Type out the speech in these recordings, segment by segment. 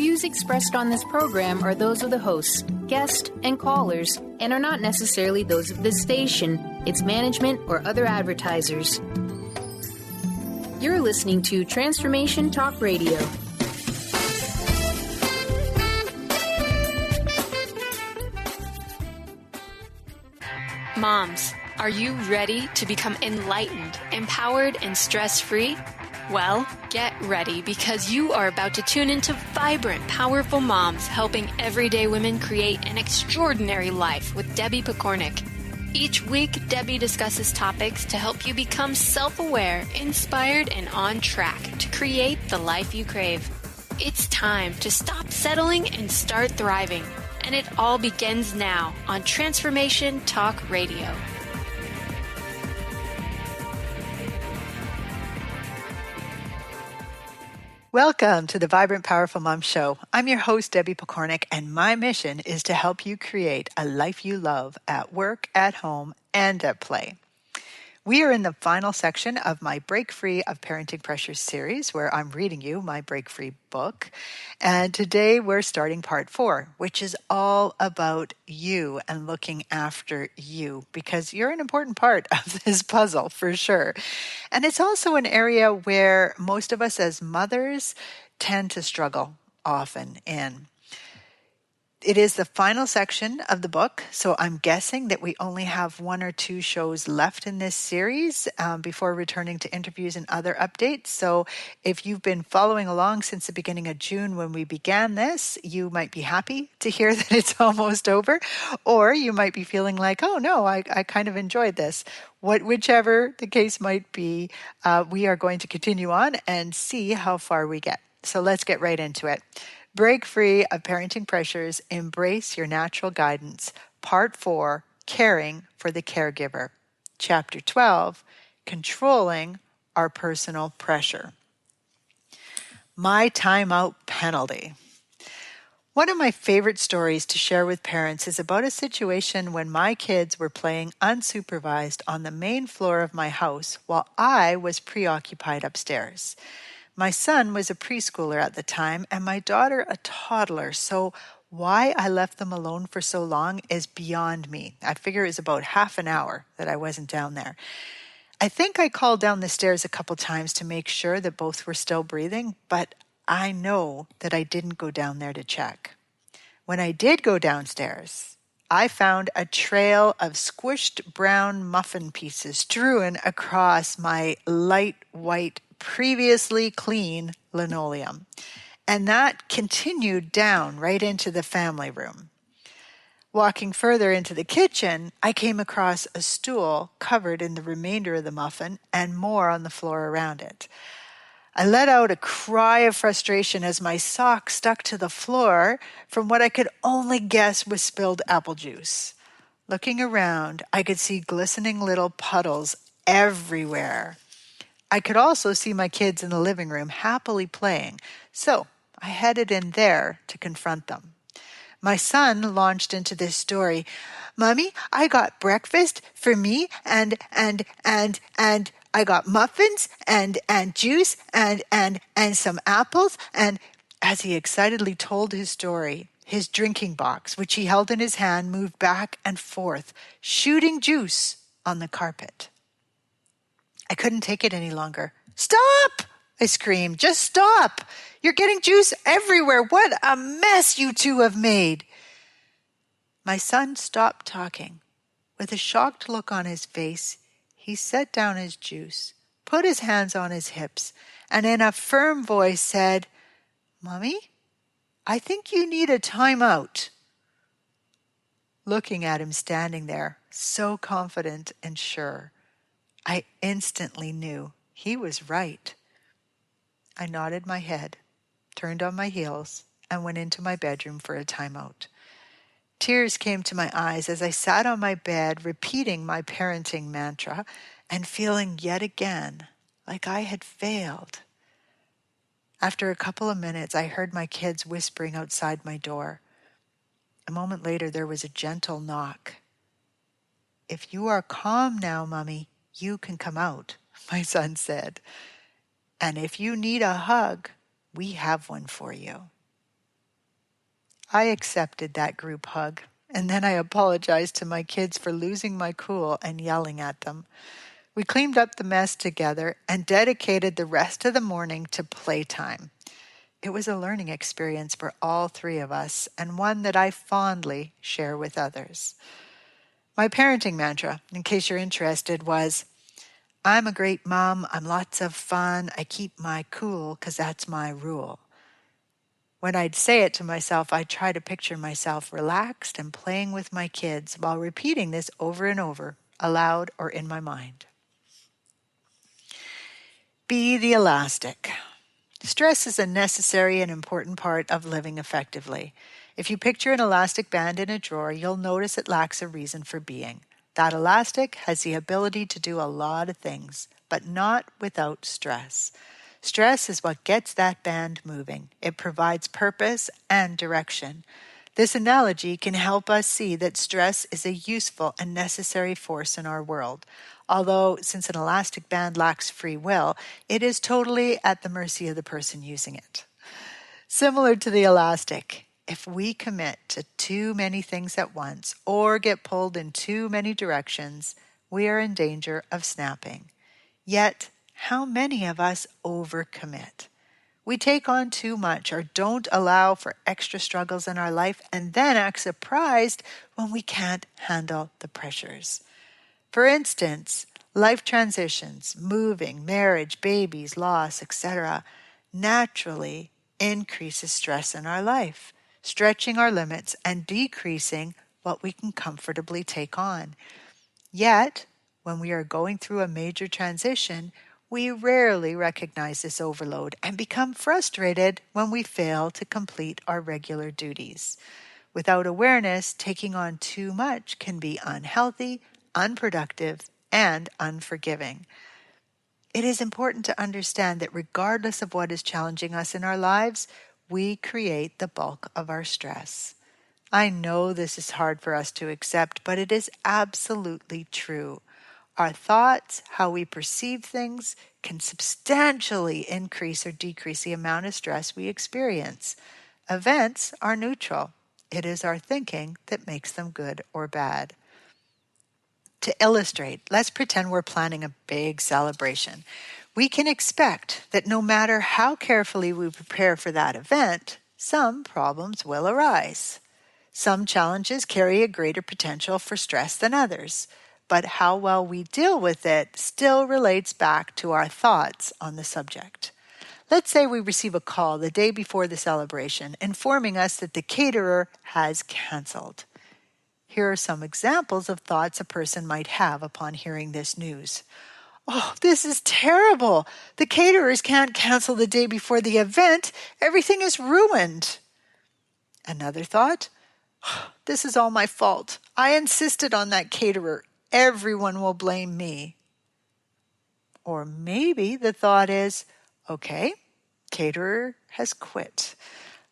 views expressed on this program are those of the hosts, guests, and callers, and are not necessarily those of this station, its management, or other advertisers. You're listening to Transformation Talk Radio. Moms, are you ready to become enlightened, empowered, and stress-free? Well, get ready because you are about to tune into vibrant, powerful moms helping everyday women create an extraordinary life with Debbie Pokornik. Each week, Debbie discusses topics to help you become self-aware, inspired, and on track to create the life you crave. It's time to stop settling and start thriving. And it all begins now on Transformation Talk Radio. Welcome to the Vibrant Powerful Mom Show. I'm your host, Debbie Pokornik, and my mission is to help you create a life you love at work, at home, and at play. We are in the final section of my Break Free of Parenting Pressure series, where I'm reading you my Break Free book. And today we're starting part 4, which is all about you and looking after you, because you're an important part of this puzzle for sure. And it's also an area where most of us as mothers tend to struggle often in. It is the final section of the book, so I'm guessing that we only have 1 or 2 shows left in this series before returning to interviews and other updates. So if you've been following along since the beginning of June when we began this, you might be happy to hear that it's almost over, or you might be feeling like, oh no, I kind of enjoyed this. Whichever the case might be, we are going to continue on and see how far we get. So let's get right into it. Break Free of Parenting Pressures, Embrace Your Natural Guidance, Part 4, Caring for the Caregiver. Chapter 12, Controlling Our Personal Pressure. My Time-Out Penalty. One of my favorite stories to share with parents is about a situation when my kids were playing unsupervised on the main floor of my house while I was preoccupied upstairs. My son was a preschooler at the time and my daughter a toddler, so why I left them alone for so long is beyond me. I figure it was about half an hour that I wasn't down there. I think I called down the stairs a couple times to make sure that both were still breathing, but I know that I didn't go down there to check. When I did go downstairs, I found a trail of squished brown muffin pieces strewn across my light white previously clean linoleum. And that continued down right into the family room. Walking further into the kitchen, I came across a stool covered in the remainder of the muffin and more on the floor around it. I let out a cry of frustration as my sock stuck to the floor from what I could only guess was spilled apple juice. Looking around, I could see glistening little puddles everywhere. I could also see my kids in the living room happily playing, so I headed in there to confront them. My son launched into this story. "Mommy, I got breakfast for me and I got muffins and juice and some apples," and as he excitedly told his story, his drinking box, which he held in his hand, moved back and forth, shooting juice on the carpet. I couldn't take it any longer. "Stop!" I screamed. "Just stop! You're getting juice everywhere. What a mess you two have made." My son stopped talking. With a shocked look on his face, he set down his juice, put his hands on his hips, and in a firm voice said, "Mommy, I think you need a timeout." Looking at him standing there, so confident and sure, I instantly knew he was right. I nodded my head, turned on my heels, and went into my bedroom for a timeout. Tears came to my eyes as I sat on my bed repeating my parenting mantra and feeling yet again like I had failed. After a couple of minutes, I heard my kids whispering outside my door. A moment later, there was a gentle knock. "If you are calm now, Mommy, you can come out," my son said. "And if you need a hug, we have one for you." I accepted that group hug, and then I apologized to my kids for losing my cool and yelling at them. We cleaned up the mess together and dedicated the rest of the morning to playtime. It was a learning experience for all three of us, and one that I fondly share with others. My parenting mantra, in case you're interested, was, I'm a great mom, I'm lots of fun, I keep my cool 'cause that's my rule. When I'd say it to myself, I'd try to picture myself relaxed and playing with my kids while repeating this over and over, aloud or in my mind. Be the elastic. Stress is a necessary and important part of living effectively. If you picture an elastic band in a drawer, you'll notice it lacks a reason for being. That elastic has the ability to do a lot of things, but not without stress. Stress is what gets that band moving. It provides purpose and direction. This analogy can help us see that stress is a useful and necessary force in our world. Although, since an elastic band lacks free will, it is totally at the mercy of the person using it. Similar to the elastic, if we commit to too many things at once or get pulled in too many directions, we are in danger of snapping. Yet, how many of us overcommit? We take on too much or don't allow for extra struggles in our life and then act surprised when we can't handle the pressures. For instance, life transitions, moving, marriage, babies, loss, etc., naturally increases stress in our life, stretching our limits and decreasing what we can comfortably take on. Yet, when we are going through a major transition, we rarely recognize this overload and become frustrated when we fail to complete our regular duties. Without awareness, taking on too much can be unhealthy, unproductive, and unforgiving. It is important to understand that regardless of what is challenging us in our lives, we create the bulk of our stress. I know this is hard for us to accept, but it is absolutely true. Our thoughts, how we perceive things, can substantially increase or decrease the amount of stress we experience. Events are neutral. It is our thinking that makes them good or bad. To illustrate, let's pretend we're planning a big celebration. We can expect that no matter how carefully we prepare for that event, some problems will arise. Some challenges carry a greater potential for stress than others, but how well we deal with it still relates back to our thoughts on the subject. Let's say we receive a call the day before the celebration informing us that the caterer has canceled. Here are some examples of thoughts a person might have upon hearing this news. Oh, this is terrible. The caterers can't cancel the day before the event. Everything is ruined. Another thought, this is all my fault. I insisted on that caterer. Everyone will blame me. Or maybe the thought is, okay, caterer has quit.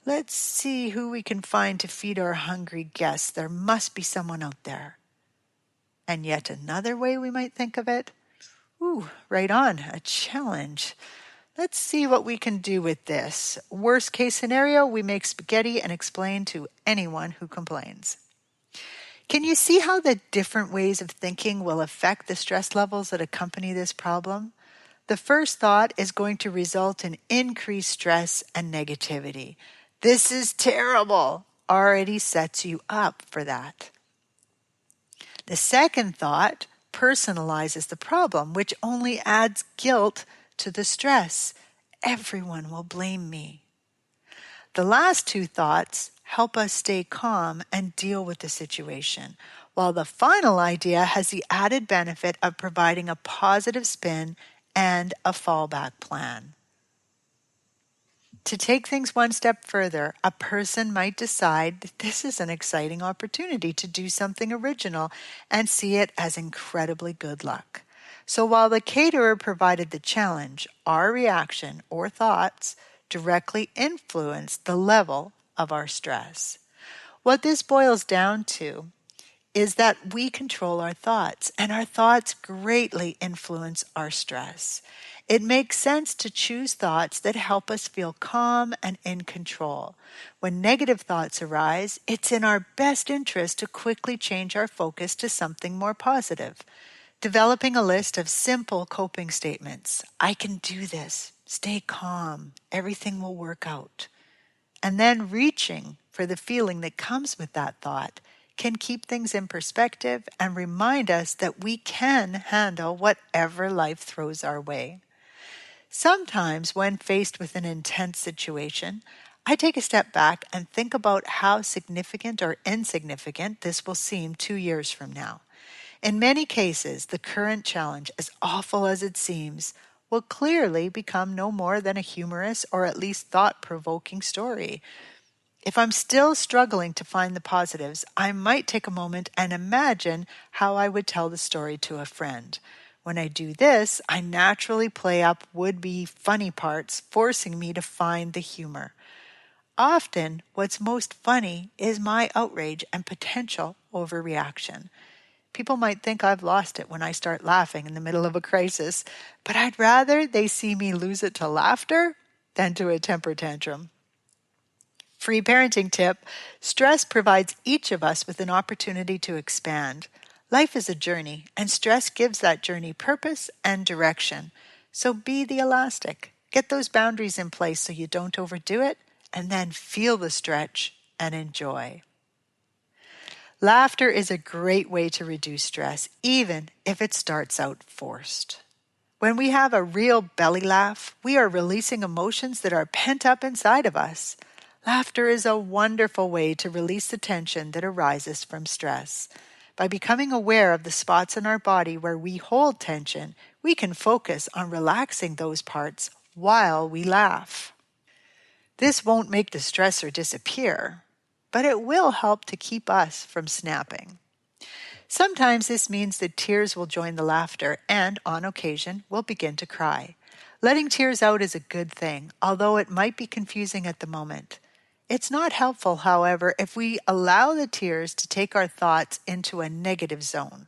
Let's see who we can find to feed our hungry guests. There must be someone out there. And yet another way we might think of it, right on, a challenge. Let's see what we can do with this. Worst case scenario, we make spaghetti and explain to anyone who complains. Can you see how the different ways of thinking will affect the stress levels that accompany this problem? The first thought is going to result in increased stress and negativity. This is terrible already sets you up for that. The second thought personalizes the problem, which only adds guilt to the stress. Everyone will blame me. The last two thoughts help us stay calm and deal with the situation, while the final idea has the added benefit of providing a positive spin and a fallback plan. To take things one step further, a person might decide that this is an exciting opportunity to do something original and see it as incredibly good luck. So while the caterer provided the challenge, our reaction or thoughts directly influence the level of our stress. What this boils down to is that we control our thoughts, and our thoughts greatly influence our stress. It makes sense to choose thoughts that help us feel calm and in control. When negative thoughts arise, it's in our best interest to quickly change our focus to something more positive. Developing a list of simple coping statements. I can do this. Stay calm. Everything will work out. And then reaching for the feeling that comes with that thought can keep things in perspective and remind us that we can handle whatever life throws our way. Sometimes, when faced with an intense situation, I take a step back and think about how significant or insignificant this will seem 2 years from now. In many cases, the current challenge, as awful as it seems, will clearly become no more than a humorous or at least thought-provoking story. If I'm still struggling to find the positives, I might take a moment and imagine how I would tell the story to a friend. When I do this, I naturally play up would-be funny parts, forcing me to find the humor. Often, what's most funny is my outrage and potential overreaction. People might think I've lost it when I start laughing in the middle of a crisis, but I'd rather they see me lose it to laughter than to a temper tantrum. Free parenting tip: stress provides each of us with an opportunity to expand. Life is a journey, and stress gives that journey purpose and direction. So be the elastic. Get those boundaries in place so you don't overdo it, and then feel the stretch and enjoy. Laughter is a great way to reduce stress, even if it starts out forced. When we have a real belly laugh, we are releasing emotions that are pent up inside of us. Laughter is a wonderful way to release the tension that arises from stress. By becoming aware of the spots in our body where we hold tension, we can focus on relaxing those parts while we laugh. This won't make the stressor disappear, but it will help to keep us from snapping. Sometimes this means that tears will join the laughter and, on occasion, we'll begin to cry. Letting tears out is a good thing, although it might be confusing at the moment. It's not helpful, however, if we allow the tears to take our thoughts into a negative zone.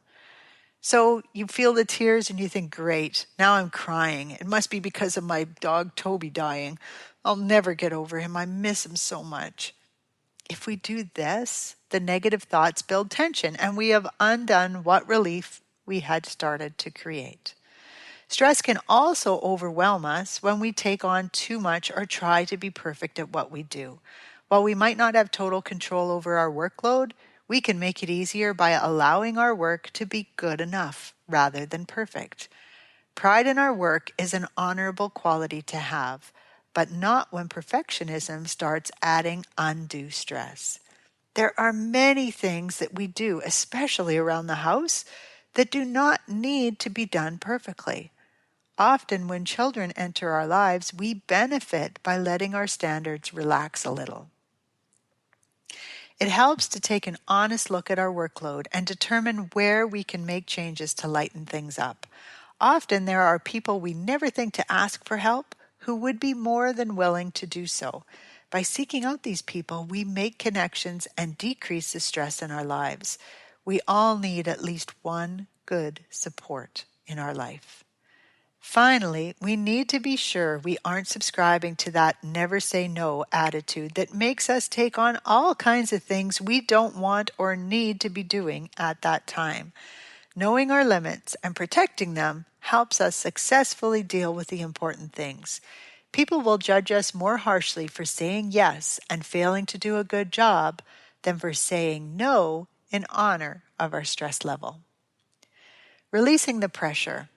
So you feel the tears and you think, great, now I'm crying. It must be because of my dog Toby dying. I'll never get over him. I miss him so much. If we do this, the negative thoughts build tension and we have undone what relief we had started to create. Stress can also overwhelm us when we take on too much or try to be perfect at what we do. While we might not have total control over our workload, we can make it easier by allowing our work to be good enough rather than perfect. Pride in our work is an honorable quality to have, but not when perfectionism starts adding undue stress. There are many things that we do, especially around the house, that do not need to be done perfectly. Often when children enter our lives, we benefit by letting our standards relax a little. It helps to take an honest look at our workload and determine where we can make changes to lighten things up. Often there are people we never think to ask for help who would be more than willing to do so. By seeking out these people, we make connections and decrease the stress in our lives. We all need at least one good support in our life. Finally, we need to be sure we aren't subscribing to that never say no attitude that makes us take on all kinds of things we don't want or need to be doing at that time. Knowing our limits and protecting them helps us successfully deal with the important things. People will judge us more harshly for saying yes and failing to do a good job than for saying no in honor of our stress level. Releasing the pressure.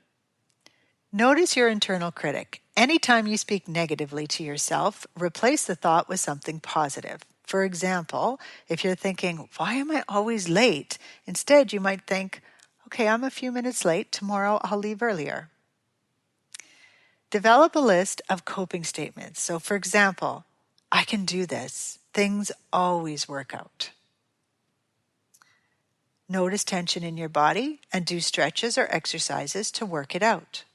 Notice your internal critic. Anytime you speak negatively to yourself, replace the thought with something positive. For example, if you're thinking, why am I always late? Instead, you might think, okay, I'm a few minutes late. Tomorrow I'll leave earlier. Develop a list of coping statements. So for example, I can do this. Things always work out. Notice tension in your body and do stretches or exercises to work it out.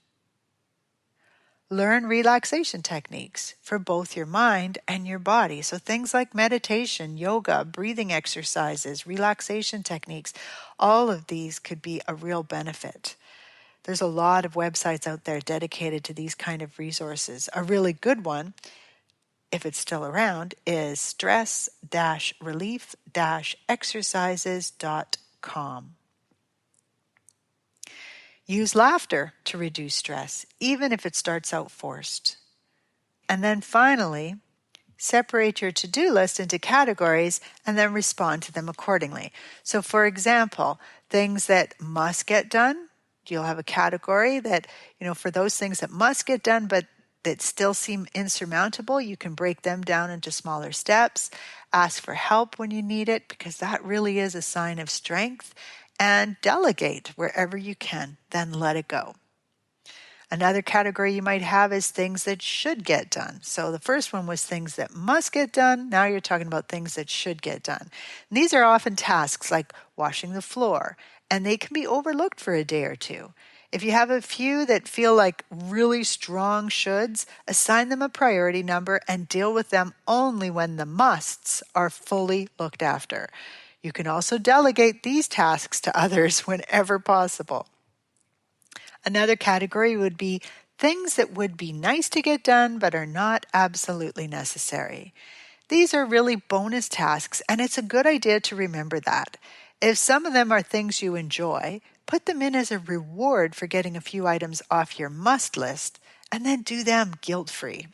Learn relaxation techniques for both your mind and your body. So things like meditation, yoga, breathing exercises, relaxation techniques, all of these could be a real benefit. There's a lot of websites out there dedicated to these kind of resources. A really good one, if it's still around, is stress-relief-exercises.com. Use laughter to reduce stress, even if it starts out forced. And then finally, separate your to-do list into categories and then respond to them accordingly. So for example, things that must get done, you'll have a category that, for those things that must get done but that still seem insurmountable, you can break them down into smaller steps, ask for help when you need it, because that really is a sign of strength, and delegate wherever you can, then let it go. Another category you might have is things that should get done. So the first one was things that must get done. Now you're talking about things that should get done. And these are often tasks like washing the floor, and they can be overlooked for a day or two. If you have a few that feel like really strong shoulds, assign them a priority number and deal with them only when the musts are fully looked after. You can also delegate these tasks to others whenever possible. Another category would be things that would be nice to get done but are not absolutely necessary. These are really bonus tasks, and it's a good idea to remember that. If some of them are things you enjoy, put them in as a reward for getting a few items off your must list, and then do them guilt-free.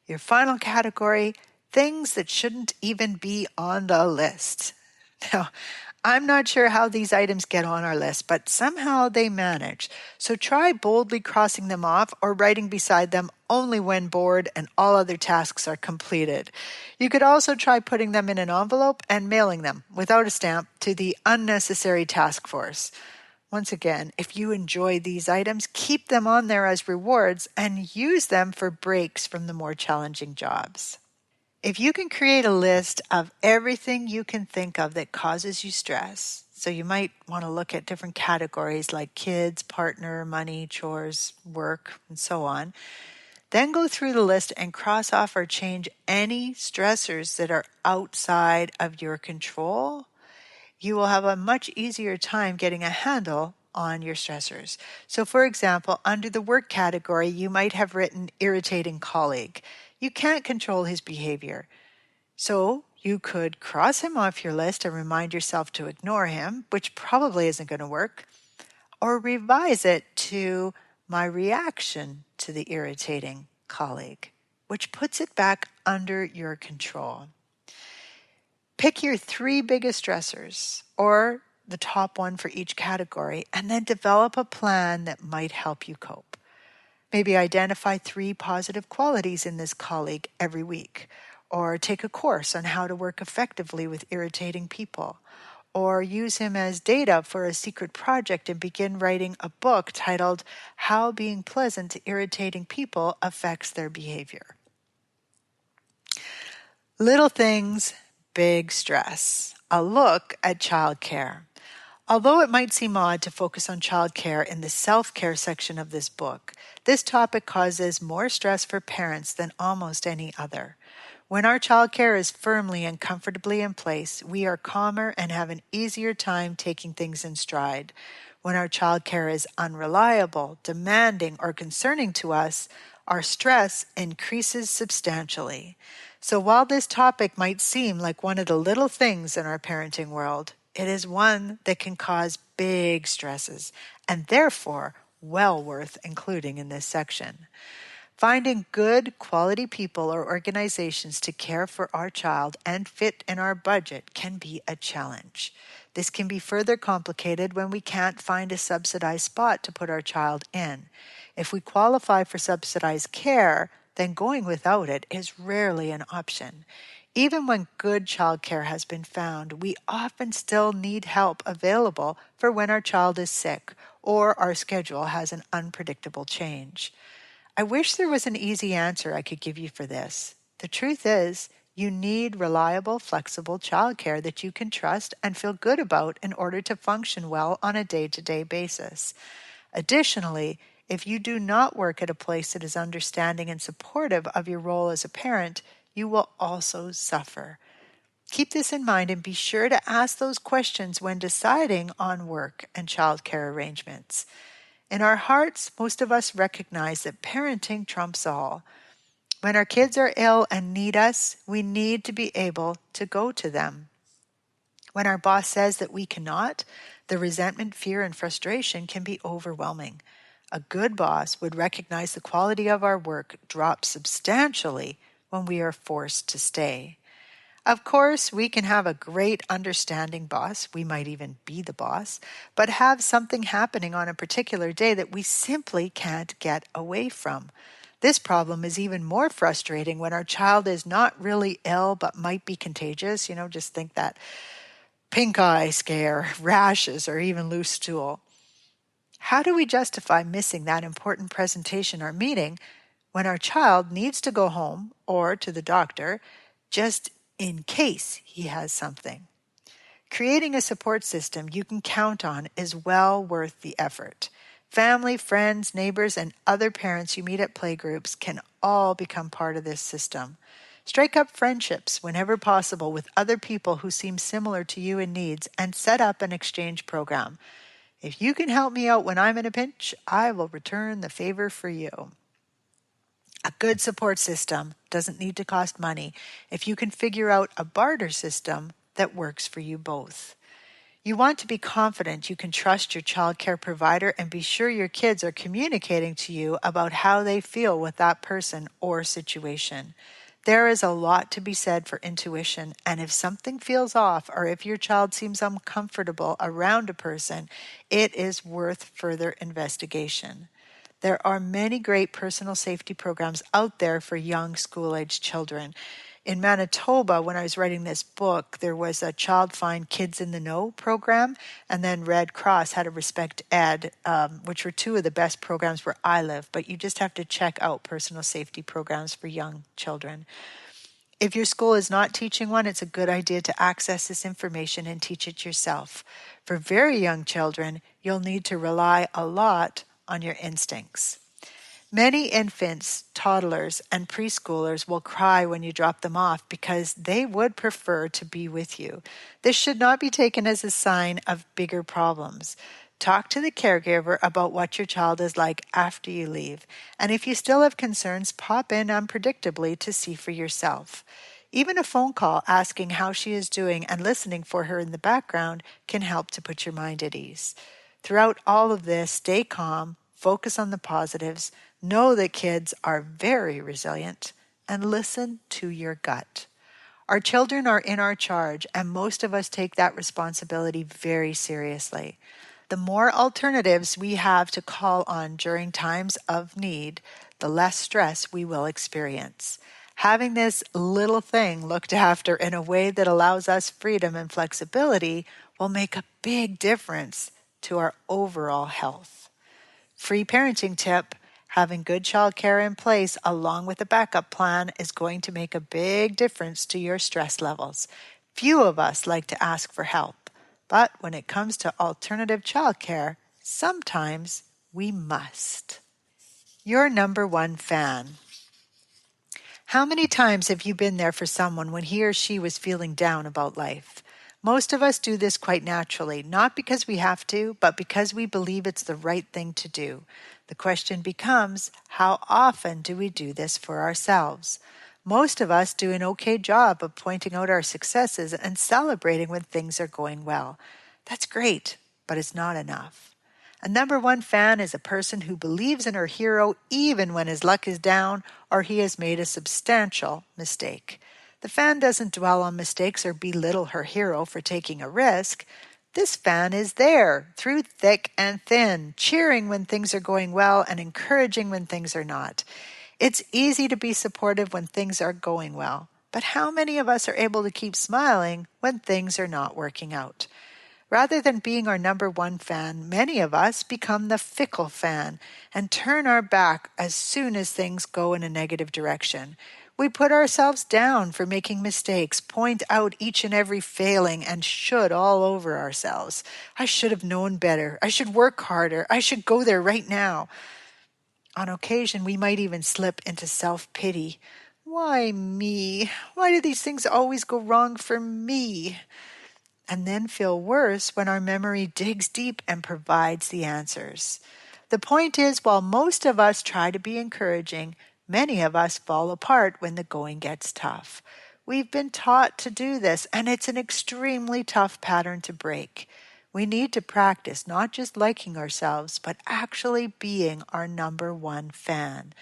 Your final category, things that shouldn't even be on the list. Now, I'm not sure how these items get on our list, but somehow they manage. So try boldly crossing them off or writing beside them only when bored and all other tasks are completed. You could also try putting them in an envelope and mailing them without a stamp to the unnecessary task force. Once again, if you enjoy these items, keep them on there as rewards and use them for breaks from the more challenging jobs. If you can create a list of everything you can think of that causes you stress, so you might want to look at different categories like kids, partner, money, chores, work, and so on, then go through the list and cross off or change any stressors that are outside of your control. You will have a much easier time getting a handle on your stressors. So for example, under the work category, you might have written irritating colleague. You can't control his behavior. So you could cross him off your list and remind yourself to ignore him, which probably isn't going to work, or revise it to my reaction to the irritating colleague, which puts it back under your control. Pick your 3 biggest stressors, or the top one for each category, and then develop a plan that might help you cope. Maybe identify 3 positive qualities in this colleague every week, or take a course on how to work effectively with irritating people, or use him as data for a secret project and begin writing a book titled How Being Pleasant to Irritating People Affects Their Behavior. Little things, big stress. A look at childcare. Although it might seem odd to focus on childcare in the self-care section of this book, this topic causes more stress for parents than almost any other. When our childcare is firmly and comfortably in place, we are calmer and have an easier time taking things in stride. When our childcare is unreliable, demanding, or concerning to us, our stress increases substantially. So while this topic might seem like one of the little things in our parenting world, it is one that can cause big stresses and therefore well worth including in this section. Finding good quality people or organizations to care for our child and fit in our budget can be a challenge. This can be further complicated when we can't find a subsidized spot to put our child in. If we qualify for subsidized care, then going without it is rarely an option. Even when good childcare has been found, we often still need help available for when our child is sick or our schedule has an unpredictable change. I wish there was an easy answer I could give you for this. The truth is, you need reliable, flexible childcare that you can trust and feel good about in order to function well on a day-to-day basis. Additionally, if you do not work at a place that is understanding and supportive of your role as a parent, you will also suffer. Keep this in mind and be sure to ask those questions when deciding on work and childcare arrangements. In our hearts, most of us recognize that parenting trumps all. When our kids are ill and need us, we need to be able to go to them. When our boss says that we cannot, the resentment, fear, and frustration can be overwhelming. A good boss would recognize the quality of our work drops substantially when we are forced to stay. Of course, we can have a great understanding boss, we might even be the boss, but have something happening on a particular day that we simply can't get away from. This problem is even more frustrating when our child is not really ill but might be contagious. Just think that pink eye scare, rashes, or even loose stool. How do we justify missing that important presentation or meeting when our child needs to go home or to the doctor just in case he has something? Creating a support system you can count on is well worth the effort. Family, friends, neighbors, and other parents you meet at playgroups can all become part of this system. Strike up friendships whenever possible with other people who seem similar to you in needs and set up an exchange program. If you can help me out when I'm in a pinch, I will return the favor for you. A good support system doesn't need to cost money if you can figure out a barter system that works for you both. You want to be confident you can trust your child care provider and be sure your kids are communicating to you about how they feel with that person or situation. There is a lot to be said for intuition, and if something feels off or if your child seems uncomfortable around a person, it is worth further investigation. There are many great personal safety programs out there for young school-aged children. In Manitoba, when I was writing this book, there was a Child Find Kids in the Know program, and then Red Cross had a Respect Ed, which were two of the best programs where I live, but you just have to check out personal safety programs for young children. If your school is not teaching one, it's a good idea to access this information and teach it yourself. For very young children, you'll need to rely a lot on your instincts. Many infants, toddlers, and preschoolers will cry when you drop them off because they would prefer to be with you. This should not be taken as a sign of bigger problems. Talk to the caregiver about what your child is like after you leave. And if you still have concerns, pop in unpredictably to see for yourself. Even a phone call asking how she is doing and listening for her in the background can help to put your mind at ease. Throughout all of this, stay calm, focus on the positives, know that kids are very resilient, and listen to your gut. Our children are in our charge, and most of us take that responsibility very seriously. The more alternatives we have to call on during times of need, the less stress we will experience. Having this little thing looked after in a way that allows us freedom and flexibility will make a big difference to our overall health. Free parenting tip: having good child care in place along with a backup plan is going to make a big difference to your stress levels. Few of us like to ask for help, but when it comes to alternative child care, sometimes we must. Your number one fan. How many times have you been there for someone when he or she was feeling down about life? Most of us do this quite naturally, not because we have to, but because we believe it's the right thing to do. The question becomes, how often do we do this for ourselves? Most of us do an okay job of pointing out our successes and celebrating when things are going well. That's great, but it's not enough. A number one fan is a person who believes in her hero even when his luck is down or he has made a substantial mistake. The fan doesn't dwell on mistakes or belittle her hero for taking a risk. This fan is there through thick and thin, cheering when things are going well and encouraging when things are not. It's easy to be supportive when things are going well, but how many of us are able to keep smiling when things are not working out? Rather than being our number one fan, many of us become the fickle fan and turn our back as soon as things go in a negative direction. We put ourselves down for making mistakes, point out each and every failing, and should all over ourselves. I should have known better. I should work harder. I should go there right now. On occasion, we might even slip into self-pity. Why me? Why do these things always go wrong for me? And then feel worse when our memory digs deep and provides the answers. The point is, while most of us try to be encouraging, many of us fall apart when the going gets tough. We've been taught to do this, and it's an extremely tough pattern to break. We need to practice not just liking ourselves, but actually being our number one fan.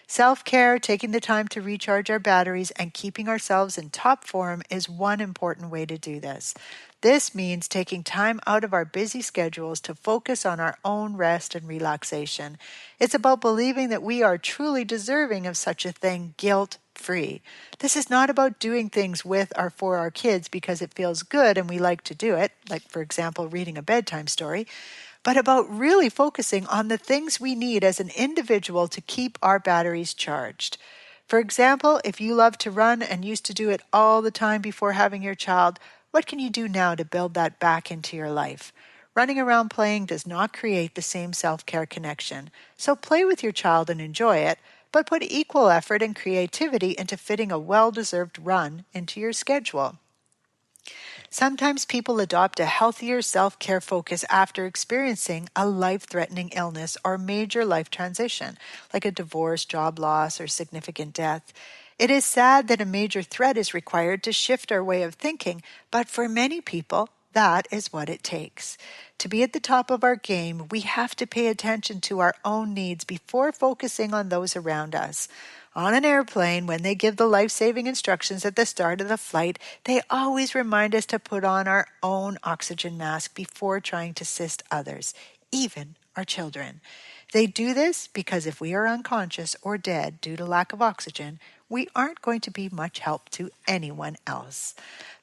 Self-care, taking the time to recharge our batteries, and keeping ourselves in top form is one important way to do this. This means taking time out of our busy schedules to focus on our own rest and relaxation. It's about believing that we are truly deserving of such a thing, guilt-free. This is not about doing things with or for our kids because it feels good and we like to do it, like, for example, reading a bedtime story, but about really focusing on the things we need as an individual to keep our batteries charged. For example, if you love to run and used to do it all the time before having your child, what can you do now to build that back into your life? Running around playing does not create the same self-care connection. So play with your child and enjoy it, but put equal effort and creativity into fitting a well-deserved run into your schedule. Sometimes people adopt a healthier self-care focus after experiencing a life-threatening illness or major life transition, like a divorce, job loss, or significant death. It is sad that a major threat is required to shift our way of thinking, but for many people, that is what it takes. To be at the top of our game, we have to pay attention to our own needs before focusing on those around us. On an airplane, when they give the life-saving instructions at the start of the flight, they always remind us to put on our own oxygen mask before trying to assist others, even our children. They do this because if we are unconscious or dead due to lack of oxygen, we aren't going to be much help to anyone else.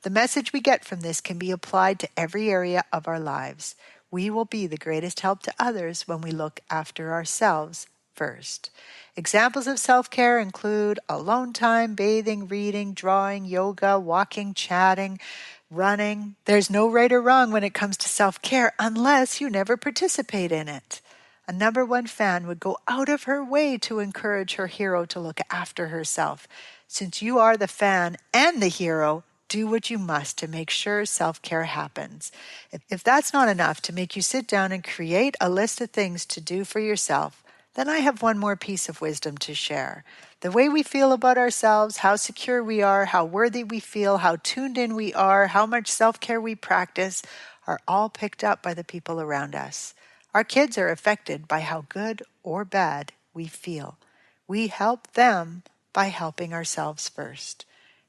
The message we get from this can be applied to every area of our lives. We will be the greatest help to others when we look after ourselves first. Examples of self-care include alone time, bathing, reading, drawing, yoga, walking, chatting, running. There's no right or wrong when it comes to self-care unless you never participate in it. A number one fan would go out of her way to encourage her hero to look after herself. Since you are the fan and the hero, do what you must to make sure self-care happens. If that's not enough to make you sit down and create a list of things to do for yourself, then I have one more piece of wisdom to share. The way we feel about ourselves, how secure we are, how worthy we feel, how tuned in we are, how much self-care we practice, are all picked up by the people around us. Our kids are affected by how good or bad we feel. We help them by helping ourselves first.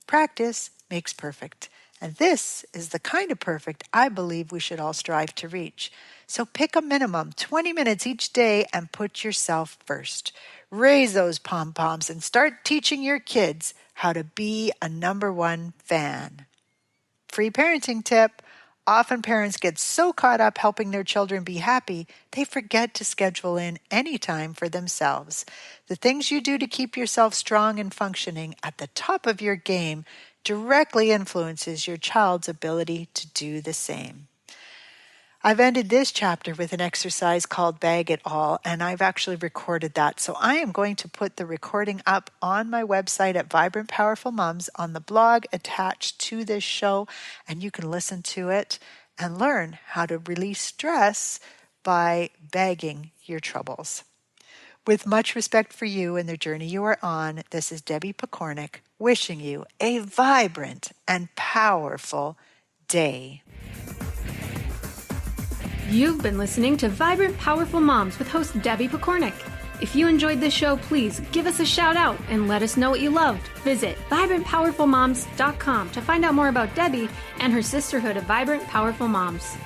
Practice makes perfect. And this is the kind of perfect I believe we should all strive to reach. So pick a minimum 20 minutes each day and put yourself first. Raise those pom-poms and start teaching your kids how to be a number one fan. Free parenting tip. Often parents get so caught up helping their children be happy, they forget to schedule in any time for themselves. The things you do to keep yourself strong and functioning at the top of your game directly influences your child's ability to do the same. I've ended this chapter with an exercise called Bag It All, and I've actually recorded that. So I am going to put the recording up on my website at Vibrant Powerful Moms on the blog attached to this show, and you can listen to it and learn how to release stress by bagging your troubles. With much respect for you and the journey you are on, this is Debbie Pokornik wishing you a vibrant and powerful day. You've been listening to Vibrant Powerful Moms with host Debbie Pokornik. If you enjoyed this show, please give us a shout out and let us know what you loved. Visit vibrantpowerfulmoms.com to find out more about Debbie and her sisterhood of Vibrant Powerful Moms.